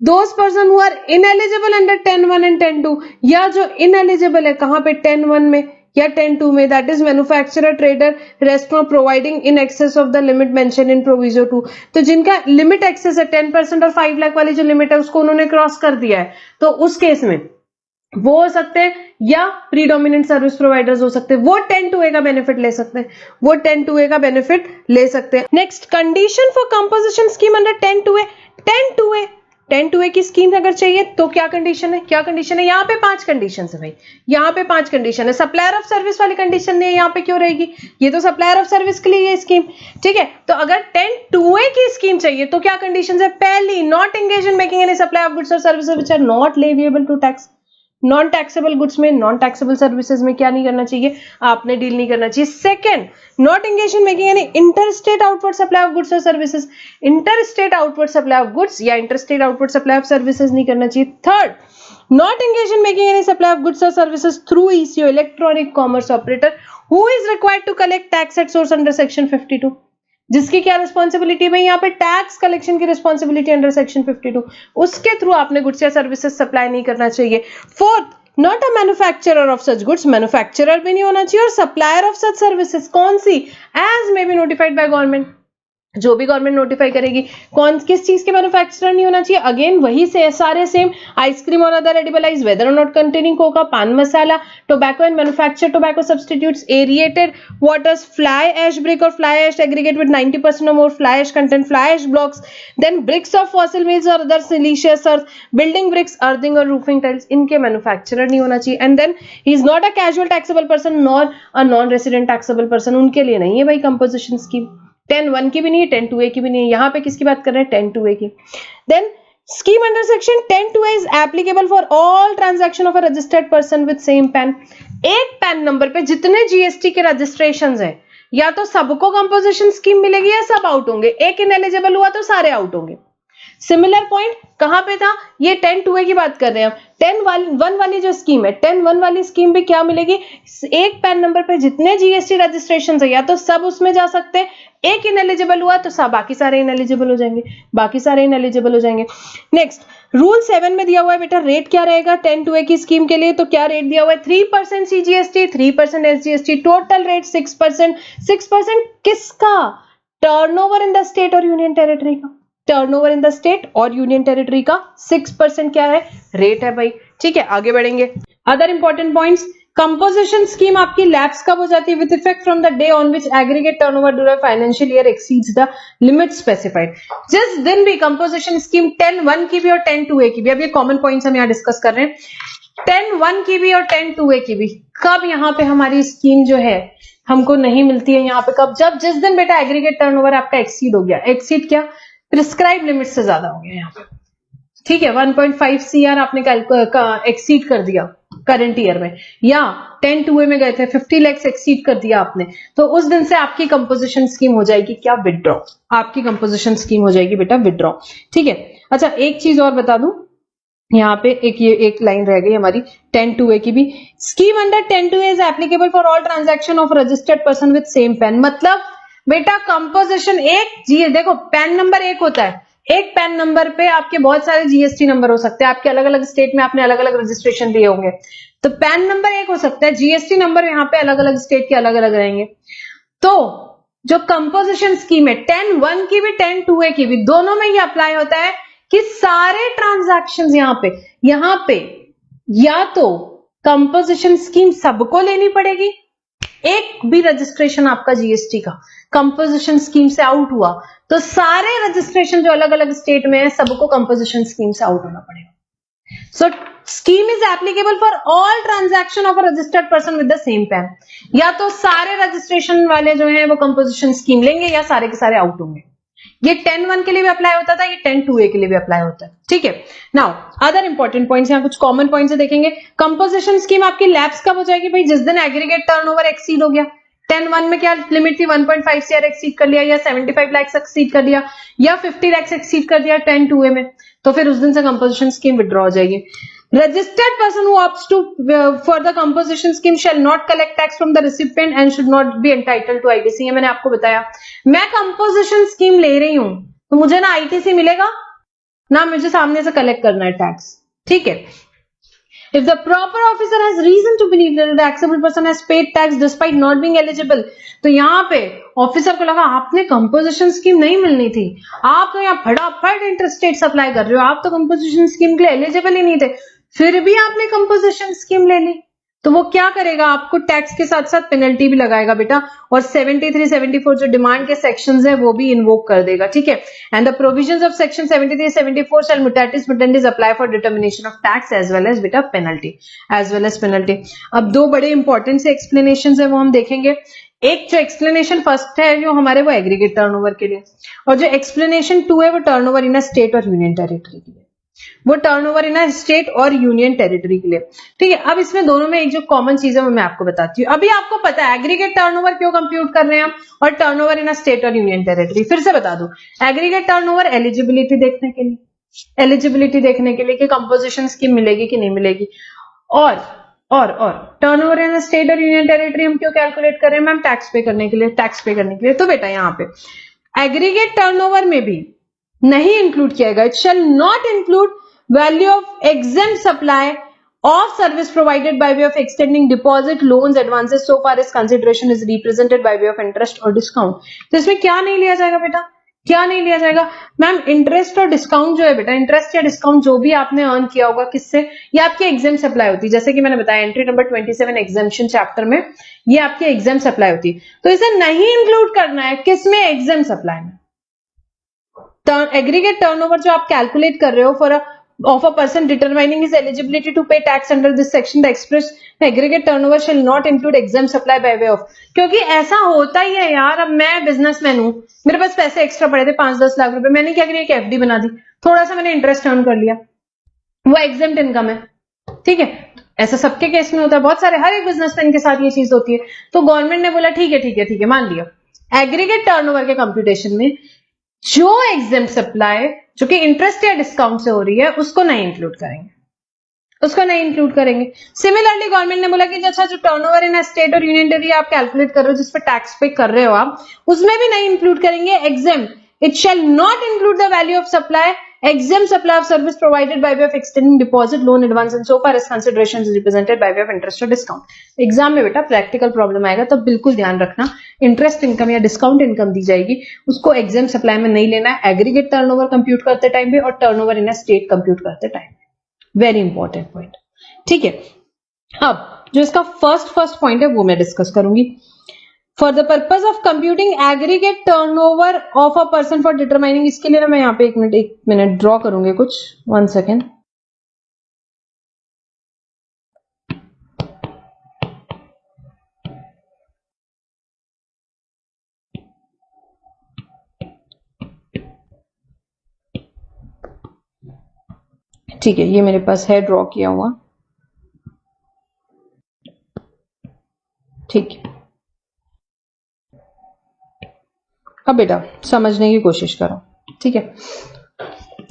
Those person who are ineligible under 10(1) and 10(2), या जो इनएलिजिबल है कहाँ पे? 10(1) में या 10(2) में, that is manufacturer, trader, restaurant providing in excess of the limit mention in proviso 2। तो जिनका लिमिट एक्सेस है 10% और 5 लाख वाली जो लिमिट है उसको उन्होंने क्रॉस कर दिया है, तो उस केस में वो हो सकते हैं, या प्रीडोमिनेंट सर्विस प्रोवाइडर्स हो सकते हैं, वो 10(2)(a) का बेनिफिट ले सकते हैं, वो 10(2)(a) का बेनिफिट ले सकते हैं। Next, condition for composition scheme under 10(2)(a। 10(2)(a) की स्कीम अगर चाहिए तो क्या कंडीशन है? क्या कंडीशन है? यहाँ पे 5 कंडीशन है भाई, यहाँ पे 5 कंडीशन है। सप्लायर ऑफ सर्विस वाली कंडीशन नहीं है, यहाँ पे क्यों रहेगी? ये तो सप्लायर ऑफ सर्विस के लिए ये स्कीम। ठीक है, तो अगर 10(2)(a) की स्कीम चाहिए तो क्या कंडीशन है? पहली, not engage in making any supply of goods और services which are not leviable to tax. Non taxable goods में, नॉन टैक्सेबल सर्विसेज में क्या नहीं करना चाहिए? आपने डील नहीं करना चाहिए। Second, not engage in making any interstate outward supply of goods और services. Interstate outward supply of goods या interstate outward supply of services नहीं करना चाहिए। Third, not engage in making any supply of goods और services through ECO, electronic commerce operator, who is required to collect tax at source under section 52। जिसकी क्या रिस्पॉन्सिबिलिटी है? यहाँ पे टैक्स कलेक्शन की रिस्पॉन्सिबिलिटी अंडर सेक्शन 52, उसके थ्रू आपने गुड्स या सर्विसेज सप्लाई नहीं करना चाहिए। Fourth, not a manufacturer of such goods, manufacturer भी नहीं होना चाहिए, और सप्लायर ऑफ सच सर्विसेज कौन सी? As may be notified by government, जो भी गवर्नमेंट नोटिफाई करेगी। कौन किस चीज के मैन्युफैक्चरर नहीं होना चाहिए? अगेन वही से सारे सेम, आइसक्रीम और अदर एडिबलाइज वेदर और not containing cocoa, pan masala, tobacco and manufacture tobacco substitutes, aerated waters, fly ash brick और फ्लाई ऐश एग्रीगेट विद 90% और more fly ash content, fly ash blocks, then bricks of fossil meals और other siliceous earth, building bricks, earthen और रूफिंग टाइल्स, इनके मैन्युफैक्चरर नहीं होना चाहिए। And then he is not a casual taxable person nor a non resident taxable person, उनके लिए नहीं है भाई कंपोजिशन स्कीम। 10(1) की भी नहीं है, 10(2)(a) की भी नहीं है। यहाँ पे किसकी बात कर रहे हैं? 10(2)(a) की। Then scheme under section 10(2)(a) is applicable for all transaction of a registered person with same PAN. एक पैन नंबर पे जितने जीएसटी के रजिस्ट्रेशन है, या तो सबको कंपोजिशन स्कीम मिलेगी या सब आउट होंगे। एक इनएलिजिबल हुआ तो सारे आउट होंगे। सिमिलर पॉइंट कहां पे था? ये 10(2)(a) की बात कर रहे हैं हम। 10(1) वाली जो स्कीम है, 10(1) वाली स्कीम भी क्या मिलेगी? एक पैन नंबर पे जितने जीएसटी रजिस्ट्रेशन है, या तो सब उसमें जा सकते हैं, एक इनएलिजिबल हुआ तो सब बाकी सारे इनएलिजिबल हो जाएंगे, बाकी सारे इनएलिजिबल हो जाएंगे। नेक्स्ट, रूल 7 में दिया हुआ है बेटा रेट क्या रहेगा 10(2)(a) की स्कीम के लिए? तो क्या रेट दिया हुआ है? 3% सीजीएसटी, 3% एसजीएसटी, टोटल रेट 6%। 6% किसका? टर्नओवर इन द स्टेट और यूनियन टेरिटरी का। टर्नओवर इन द स्टेट और यूनियन टेरिटरी का 6% क्या है? रेट है भाई। ठीक है, आगे बढ़ेंगे। Other important points, composition scheme आपकी लैप्स कब हो जाती है? With effect from the day on which aggregate turnover during financial year exceeds the limit specified. जिस दिन भी कंपोजिशन स्कीम 10(1) की भी और 10(2)(a) की भी, अब ये कॉमन पॉइंट्स हम यहाँ डिस्कस कर रहे हैं, 10(1) की भी और 10(2)(a) की भी कब यहाँ पे हमारी स्कीम जो है हमको नहीं मिलती है यहाँ पे कब, जब जिस दिन बेटा एग्रीगेट टर्नओवर आपका एक्सीड हो गया, एक्सीड क्या, प्रिस्क्राइब लिमिट से ज्यादा हो गया यहाँ पे, ठीक है, 1.5 CR आपने एक्सीड कर दिया करंट ईयर में, या 10(2)(a) में गए थे 50 lakhs एक्सीड कर दिया आपने, तो उस दिन से आपकी कंपोजिशन स्कीम हो जाएगी क्या, विदड्रॉ, आपकी कंपोजिशन स्कीम हो जाएगी बेटा विदड्रॉ, ठीक है। अच्छा एक चीज और बता दूं, यहाँ पे एक लाइन रह गई हमारी 10(2)(a) की भी, scheme under 10(2)(a) is applicable for all transaction of registered person with same pan, मतलब बेटा कंपोजिशन एक जी, देखो पैन नंबर एक होता है, एक पैन नंबर पे आपके बहुत सारे जीएसटी नंबर हो सकते हैं, आपके अलग अलग स्टेट में आपने अलग अलग रजिस्ट्रेशन दिए होंगे, तो पैन नंबर एक हो सकता है, जीएसटी नंबर यहाँ पे अलग अलग स्टेट के अलग अलग रहेंगे। तो जो कंपोजिशन स्कीम है 10(1) की भी 10(2)(a) की भी, दोनों में ये अप्लाई होता है कि सारे ट्रांजैक्शंस यहाँ पे या तो कंपोजिशन स्कीम सबको लेनी पड़ेगी, एक भी रजिस्ट्रेशन आपका जीएसटी का कंपोजिशन स्कीम से आउट हुआ तो सारे रजिस्ट्रेशन जो अलग अलग स्टेट में है सबको कंपोजिशन स्कीम से आउट होना पड़ेगा। So scheme is applicable for all transaction of a registered person with the same PAN, या तो सारे रजिस्ट्रेशन वाले जो हैं वो कंपोजिशन स्कीम लेंगे या सारे के सारे आउट होंगे। ये 10(1) के लिए भी अप्लाई होता था, ये 10(2)(a) के लिए भी अप्लाई होता है, ठीक है। नाउ अदर इंपॉर्टेंट पॉइंट्स, यहाँ कुछ कॉमन पॉइंट्स देखेंगे। कंपोजिशन स्कीम आपकी लैप्स कब हो जाएगी भाई, जिस दिन एग्रीगेट टर्नओवर एक्सीड हो गया। 10(1) में क्या लिमिट थी, 1.5 CR एक्सीड कर लिया, या 75 lakhs एक्सीड कर लिया, या 50 lakhs एक्सीड कर दिया 10(2)(a) में, तो फिर उस दिन से कंपोजिशन स्कीम विड्रॉ हो जाएगी। Registered person who opts to for the composition scheme shall not collect tax from the recipient and should not be entitled to ITC। ये मैंने आपको बताया, मैं कंपोजिशन स्कीम ले रही हूं तो मुझे ना ITC मिलेगा ना मुझे सामने से कलेक्ट करना है टैक्स, ठीक है। If the proper officer has reason to believe that the taxable person has paid tax despite not being eligible, तो यहाँ पे ऑफिसर को लगा आपने कंपोजिशन स्कीम नहीं मिलनी थी, आप तो यहाँ फटाफट इंटरस्टेट सप्लाई कर रहे हो, आप तो कंपोजिशन स्कीम के लिए एलिजिबल ही नहीं थे, फिर भी आपने कंपोजिशन स्कीम ले ली, तो वो क्या करेगा, आपको टैक्स के साथ साथ पेनल्टी भी लगाएगा बेटा, और 73, 74 जो डिमांड के सेक्शंस है वो भी इन्वोक कर देगा, ठीक है। And the provisions of section 73, 74 shall mutatis mutandis apply for determination of tax as well as बेटा penalty, as well as penalty. अब दो बड़े इंपॉर्टेंट से एक्सप्लेनेशन है वो हम देखेंगे। एक जो एक्सप्लेनेशन फर्स्ट है जो हमारे वो एग्रीगेट टर्नओवर के लिए, और जो एक्सप्लेनेशन 2 है वो टर्नओवर इन अ स्टेट और यूनियन टेरिटरी के लिए, वो टर्नओवर इन अ स्टेट और यूनियन टेरिटरी के लिए, ठीक है। अब इसमें दोनों में एक जो कॉमन चीज है वो मैं आपको बताती हूँ। अभी आपको पता है एग्रीगेट टर्नओवर क्यों कंप्यूट कर रहे हैं हम, और टर्नओवर इन अ स्टेट और यूनियन टेरिटरी, फिर से बता दूं। एग्रीगेट टर्नओवर एलिजिबिलिटी देखने के लिए, एलिजिबिलिटी देखने के लिए कि कंपोजिशन स्कीम मिलेगी कि नहीं मिलेगी, और टर्नओवर इन अ स्टेट और यूनियन टेरिटरी हम क्यों कैलकुलेट कर रहे हैं मैम, टैक्स पे करने के लिए, टैक्स पे करने के लिए। तो बेटा यहाँ पे एग्रीगेट टर्नओवर में भी नहीं इंक्लूड किया गया, it shall not include value of exempt supply of service provided by way of extending deposit, loans, advances so far as consideration is represented by way of interest or discount। तो इसमें क्या नहीं लिया जाएगा बेटा, क्या नहीं लिया जाएगा मैम, इंटरेस्ट और डिस्काउंट जो है बेटा, इंटरेस्ट या डिस्काउंट जो भी आपने अर्न किया होगा किससे, ये आपकी एग्जाम सप्लाई होती है, जैसे कि मैंने बताया एंट्री नंबर 27 एग्जाम्पशन चैप्टर में ये आपकी एग्जाम सप्लाई होती है, तो इसे नहीं इंक्लूड करना है किसमें, एग्जाम सप्लाई में। एग्रीगेट टर्नओवर जो आप कैलकुलेट कर रहे हो for of a person determining his eligibility to pay tax under this section, the express aggregate turnover shall not include exempt supply by way of, क्योंकि ऐसा होता ही है यार, अब मैं बिजनेसमैन हूं, मेरे पास पैसे एक्स्ट्रा पड़े थे 5-10 लाख रुपए, मैंने क्या किया, एक एफडी बना दी, थोड़ा सा मैंने इंटरेस्ट अर्न कर लिया, वो एग्जेम्प्ट इनकम है, ठीक है। ऐसा सबके केस में होता है, बहुत सारे, हर एक बिजनेसमैन के साथ ये चीज होती है, तो गवर्नमेंट ने बोला ठीक है मान लिया, एग्रीगेट टर्नओवर के कंप्यूटेशन में जो एग्जेम्प्ट सप्लाई जो कि इंटरेस्ट या डिस्काउंट से हो रही है उसको नहीं इंक्लूड करेंगे, उसको नहीं इंक्लूड करेंगे। सिमिलरली गवर्नमेंट ने बोला कि अच्छा जो टर्नओवर इन स्टेट और यूनियन टेरिटरी आप कैलकुलेट कर रहे हो, जिस पे टैक्स पे कर रहे हो आप, उसमें भी नहीं इंक्लूड करेंगे exempt, it shall not include the value of supply, exempt supply of service provided by way of extending deposit, loan, advance and so far as consideration is represented by way of interest or discount। Exam में बेटा प्रैक्टिकल प्रॉब्लम आएगा तब बिल्कुल ध्यान रखना, इंटरेस्ट इनकम या डिस्काउंट इनकम दी जाएगी, उसको एग्जाम सप्लाई में नहीं लेना है, एग्रीगेट टर्नओवर कंप्यूट करते टाइम भी और टर्नओवर इन स्टेट कंप्यूट करते टाइम भी। वेरी इंपॉर्टेंट पॉइंट, ठीक है। अब जो इसका फर्स्ट पॉइंट है वो मैं डिस्कस करूंगी। For the purpose of computing aggregate turnover of a person for determining, इसके लिए ना मैं यहाँ पे एक मिनट ड्रॉ करूंगी कुछ, 1 सेकेंड। ठीक है, ये मेरे पास है ड्रॉ किया हुआ, ठीक है। अब बेटा समझने की कोशिश करो, ठीक है।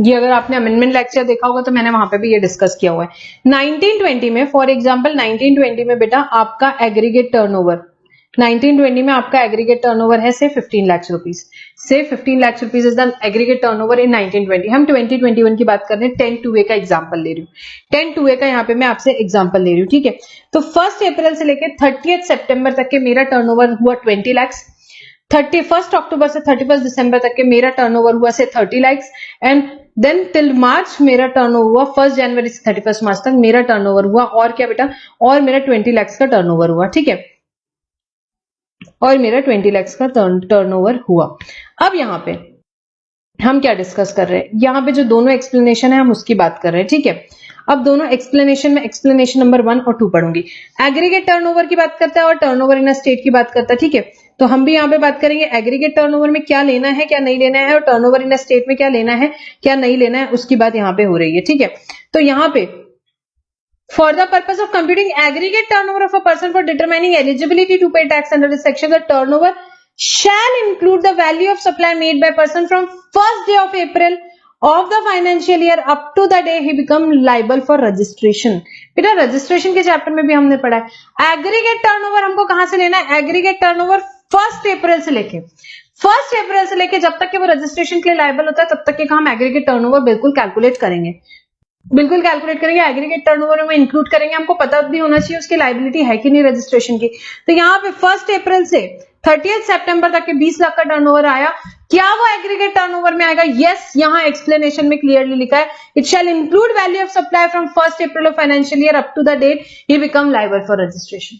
ये अगर आपने अमेंडमेंट लेक्चर देखा होगा तो मैंने वहां पे भी ये डिस्कस किया हुआ है। 1920 में, फॉर एग्जांपल 1920 में बेटा आपका एग्रीगेट टर्नओवर, 1920 में आपका एग्रीगेट टर्नओवर है से 15 लाख रुपीज, से 15 lakh rupees is the aggregate turnover in 1920। हम 2021 की बात कर रहे हैं, 10-2A का एग्जांपल ले रही हूँ, 10-2A का यहाँ पे मैं आपसे एग्जांपल ले रही हूँ, ठीक है। तो 1 अप्रैल से लेकर 30 सितंबर तक के मेरा टर्नओवर हुआ 20 लाख, 31 अक्टूबर से 31 दिसंबर तक के मेरा टर्नओवर हुआ से 30 लाख, एंड देन टिल मार्च मेरा टर्नओवर हुआ, 1 जनवरी से 31 मार्च तक मेरा टर्नओवर हुआ, और क्या बेटा, और मेरा 20 लाख का टर्नओवर हुआ, ठीक है, और मेरा 20 लाख का टर्नओवर हुआ। अब यहाँ पे हम क्या डिस्कस कर रहे हैं, यहाँ पे जो दोनों एक्सप्लेनेशन है हम उसकी बात कर रहे हैं, ठीक है। अब दोनों एक्सप्लेनेशन में एक्सप्लेनेशन नंबर 1 और 2 पढ़ूंगी। एग्रीगेट टर्नओवर की बात करता है और टर्नओवर इन अ स्टेट की बात करता है, ठीक है। तो हम भी यहाँ पे बात करेंगे एग्रीगेट टर्नओवर में क्या लेना है क्या नहीं लेना है, और टर्नओवर इन अ स्टेट में क्या लेना है क्या नहीं लेना है, उसकी बात यहाँ पे हो रही है, ठीक है। तो यहाँ पे for the purpose of computing aggregate turnover of a person for determining eligibility to pay tax under this section, the turnover shall include the value of supply made by person from first day of April of the financial year up to the day he become liable for registration। बेटा रजिस्ट्रेशन के चैप्टर में भी हमने पढ़ा है एग्रीगेट टर्नओवर हमको कहां से लेना है, एग्रीगेट टर्नओवर 1 अप्रैल से लेके 1 अप्रैल से लेके जब तक कि वो रजिस्ट्रेशन के लिए लायबल होता है तब तक के हम एग्रीगेट टर्नओवर बिल्कुल कैलकुलेट करेंगे, बिल्कुल कैलकुलेट करेंगे, एग्रीगेट टर्नओवर में इंक्लूड करेंगे। हमको पता भी होना चाहिए उसकी लायबिलिटी है कि नहीं रजिस्ट्रेशन की। तो यहाँ पे 1 अप्रैल से 30 सितंबर तक के 20 लाख का टर्नओवर आया, क्या वो एग्रीगेट टर्नओवर में आएगा? यस, यहाँ एक्सप्लेनेशन में क्लियरली लिखा है it shall include value of supply from 1 April of financial year up to the date he become liable for registration,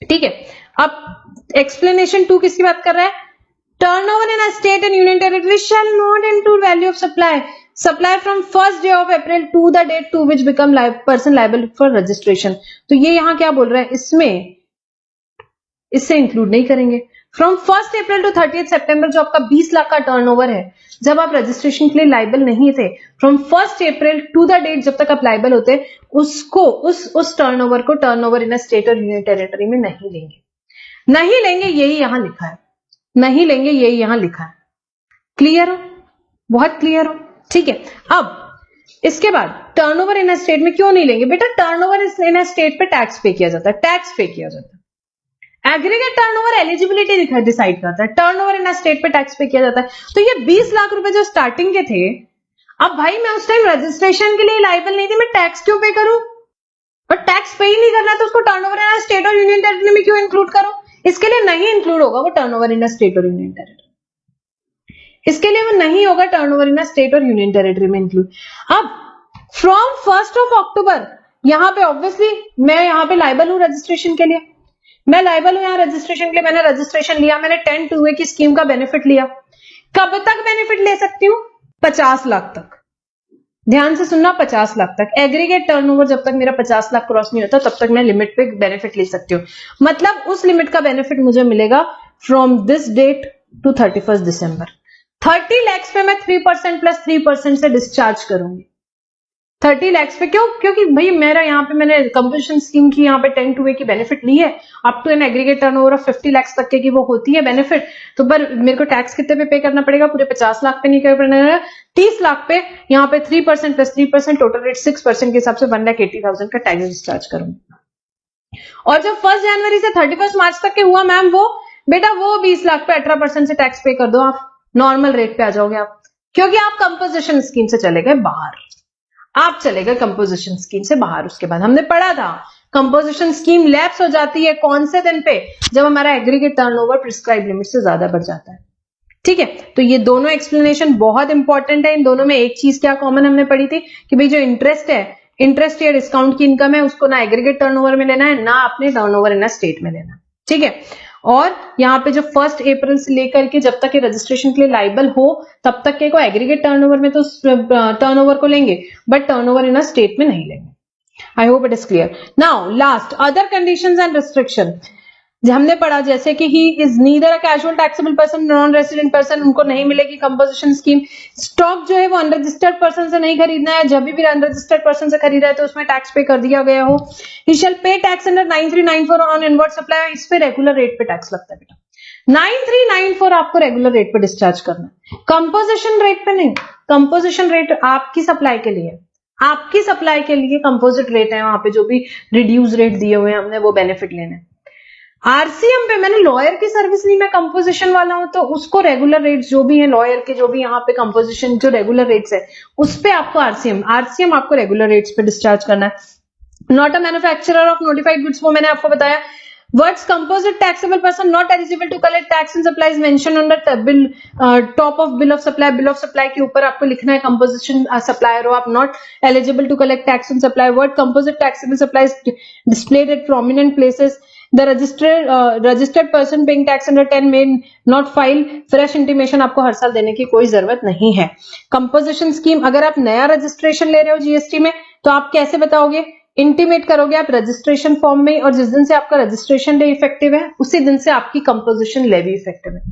ठीक है। अब एक्सप्लेनेशन 2 किसकी बात कर रहा है, turnover in a state and union territory shall not include value of supply from 1 day of April to the date to which become person liable for registration। तो ये यहाँ क्या बोल रहा है, इसमें इससे इंक्लूड नहीं करेंगे। फ्रॉम 1 अप्रैल टू 30 सितंबर जो आपका 20 लाख का टर्नओवर है, जब आप रजिस्ट्रेशन के लिए लाइबल नहीं थे, from 1 April to the date जब तक आप लाइबल होते, उसको उस टर्नओवर को टर्नओवर इन अ स्टेट और यूनियन टेरिटरी में नहीं लेंगे, नहीं लेंगे, यही यहां लिखा है, नहीं लेंगे, यही यहां लिखा है। क्लियर हो, बहुत क्लियर हो, ठीक है। अब इसके बाद टर्नओवर इन अ स्टेट में क्यों नहीं लेंगे बेटा, टर्नओवर इन अ स्टेट पे टैक्स पे किया जाता है, टैक्स पे किया जाता है। एग्रीगेट टर्नओवर एलिजिबिलिटी डिसाइड करता है, टर्नओवर इन अ स्टेट पे टैक्स पे किया जाता है। तो ये 20 लाख रुपए जो स्टार्टिंग के थे, अब भाई मैं उस टाइम रजिस्ट्रेशन के लिए लायबल नहीं थी, मैं टैक्स क्यों पे करूं, और टैक्स पे ही नहीं करना तो उसको टर्नओवर इन अ स्टेट और यूनियन टेरिटरी में क्यों इंक्लूड करो, इसके लिए नहीं इंक्लूड होगा वो टर्नओवर इन अ स्टेट और यूनियन टेरिटरी, इसके लिए वो नहीं होगा टर्नओवर इन स्टेट और यूनियन टेरिटरी में इंक्लूड। अब फ्रॉम 1 अक्टूबर यहां पे ऑब्वियसली मैं यहां पे लायबल हूं रजिस्ट्रेशन के लिए, मैं लायबल हूं यहां रजिस्ट्रेशन के लिए, मैंने रजिस्ट्रेशन लिया, मैंने 10-2A की स्कीम का बेनिफिट लिया। कब तक बेनिफिट ले सकती हूं, 50 लाख तक, ध्यान से सुनना, 50 लाख तक। एग्रीगेट टर्नओवर जब तक मेरा 50 लाख क्रॉस नहीं होता तब तक मैं लिमिट पे बेनिफिट ले सकती हूँ, मतलब उस लिमिट का बेनिफिट मुझे मिलेगा फ्रॉम दिस डेट टू 31 दिसंबर। 30 लाख पे मैं 3% प्लस 3% से डिस्चार्ज करूंगी, 30 लाख पे। क्यों? क्योंकि भाई मेरा यहाँ पे मैंने कंपोजिशन स्कीम की यहाँ पे 10-2A की बेनिफिट ली है, up to an aggregate turnover of 50 lakh तक के की वो होती है बेनिफिट। तो पर मेरे को टैक्स कितने पे करना पड़ेगा, पूरे 50 लाख पे नहीं करना पड़ेगा, 30 लाख पे यहाँ पे 3% प्लस 3% टोटल रेट 6% के हिसाब से 1,80,000 का टैक्स डिस्चार्ज करूंगी। और जब 1 जनवरी से 31 मार्च तक के हुआ मैम, वो बेटा वो 20 लाख पे 18% से टैक्स पे कर दो, आप नॉर्मल रेट पे आ जाओगे आप, क्योंकि आप कंपोजिशन स्कीम से चले गए बाहर, आप चले गए कंपोजिशन स्कीम से बाहर। उसके बाद हमने पढ़ा था कंपोजिशन स्कीम लैप्स हो जाती है कौन से दिन पे, जब हमारा एग्रीगेट टर्नओवर प्रिस्क्राइब लिमिट से ज्यादा बढ़ जाता है, ठीक है। तो ये दोनों एक्सप्लेनेशन बहुत इंपॉर्टेंट है। इन दोनों में एक चीज क्या कॉमन हमने पढ़ी थी कि भाई जो इंटरेस्ट है, इंटरेस्ट या डिस्काउंट की इनकम है, उसको ना एग्रीगेट टर्नओवर में लेना है, ना अपने टर्नओवर इन स्टेट में लेना, ठीक है। और यहाँ पे जो 1 अप्रैल से लेकर के जब तक के रजिस्ट्रेशन के लिए लाइबल हो तब तक के को एग्रीगेट टर्नओवर में तो टर्नओवर को लेंगे, बट टर्नओवर इन स्टेट में नहीं लेंगे। I hope it is clear. Now last, other conditions and restriction. हमने पढ़ा जैसे कि he is neither a casual taxable person, non resident person, उनको नहीं मिलेगी कंपोजिशन स्कीम। स्टॉक जो है वो अनरजिस्टर्ड पर्सन से नहीं खरीदना है, जब भी अनरजिस्टर्ड पर्सन से खरीदा है तो उसमें टैक्स पे कर दिया गया हो। ही शैल पे tax under 9394 on inward supply, इस पे रेगुलर रेट पे टैक्स लगता है बेटा। 9394 आपको रेगुलर रेट पे डिस्चार्ज करना है, कंपोजिशन रेट पे नहीं। कंपोजिशन रेट आपकी सप्लाई के लिए, आपकी सप्लाई के लिए कंपोजिट रेट है, वहां पे जो भी रिड्यूस रेट दिए हुए हैं हमने वो बेनिफिट लेना है। आरसीएम पे मैंने लॉयर की सर्विस ली, मैं कंपोजिशन वाला हूं तो उसको रेगुलर रेट्स जो भी है लॉयर के, जो भी यहाँ पे कंपोजिशन जो रेगुलर रेट्स है उस पे आपको आरसीएम आपको रेगुलर रेट्स पे डिस्चार्ज करना है। Not a manufacturer of notified goods, वो मैंने आपको बताया। Words composite taxable person not eligible to collect tax and supplies mentioned on the bill, top of bill of supply। bill of supply के ऊपर आपको लिखना है composition supplier हो आप, not eligible to collect tax and supply। word composite taxable supplies displayed at prominent places। the registered person paying tax under 10 may not file fresh intimation, आपको हर साल देने की कोई जरूरत नहीं है। composition scheme, अगर आप नया रजिस्ट्रेशन ले रहे हो जीएसटी में तो आप कैसे बताओगे, इंटीमेट करोगे आप रजिस्ट्रेशन फॉर्म में, और जिस दिन से आपका रजिस्ट्रेशन डे इफेक्टिव है उसी दिन से आपकी कंपोजिशन लेवी इफेक्टिव है।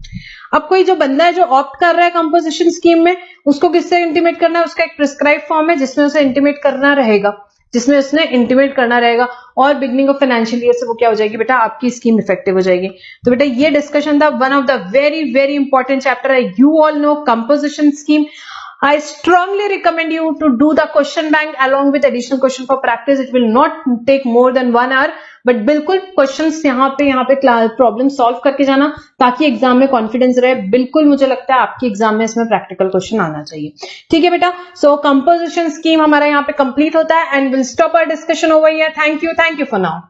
अब कोई जो बंदा है जो ऑप्ट कर रहा है कंपोजिशन स्कीम में, उसको किससे इंटीमेट करना है, उसका एक प्रिस्क्राइब फॉर्म है जिसमें उसे इंटीमेट करना रहेगा, जिसमें उसने इंटीमेट करना रहेगा, और बिगनिंग ऑफ फाइनेंशियल ईयर से वो क्या हो जाएगी बेटा, आपकी स्कीम इफेक्टिव हो जाएगी। तो बेटा ये डिस्कशन था, one of the very very important chapter है। You all know composition scheme. I strongly recommend you to do the question bank along with additional question for practice. It will not take more than 1 hour, but बिल्कुल क्वेश्चंस यहाँ पे प्रॉब्लम सॉल्व करके जाना ताकि एग्जाम में कॉन्फिडेंस रहे। बिल्कुल मुझे लगता है आपके एग्जाम में इसमें प्रैक्टिकल क्वेश्चन आना चाहिए। ठीक है बेटा, सो कंपोजिशन स्कीम हमारा यहाँ पे कंप्लीट होता है and will stop our discussion over here. Thank you for now.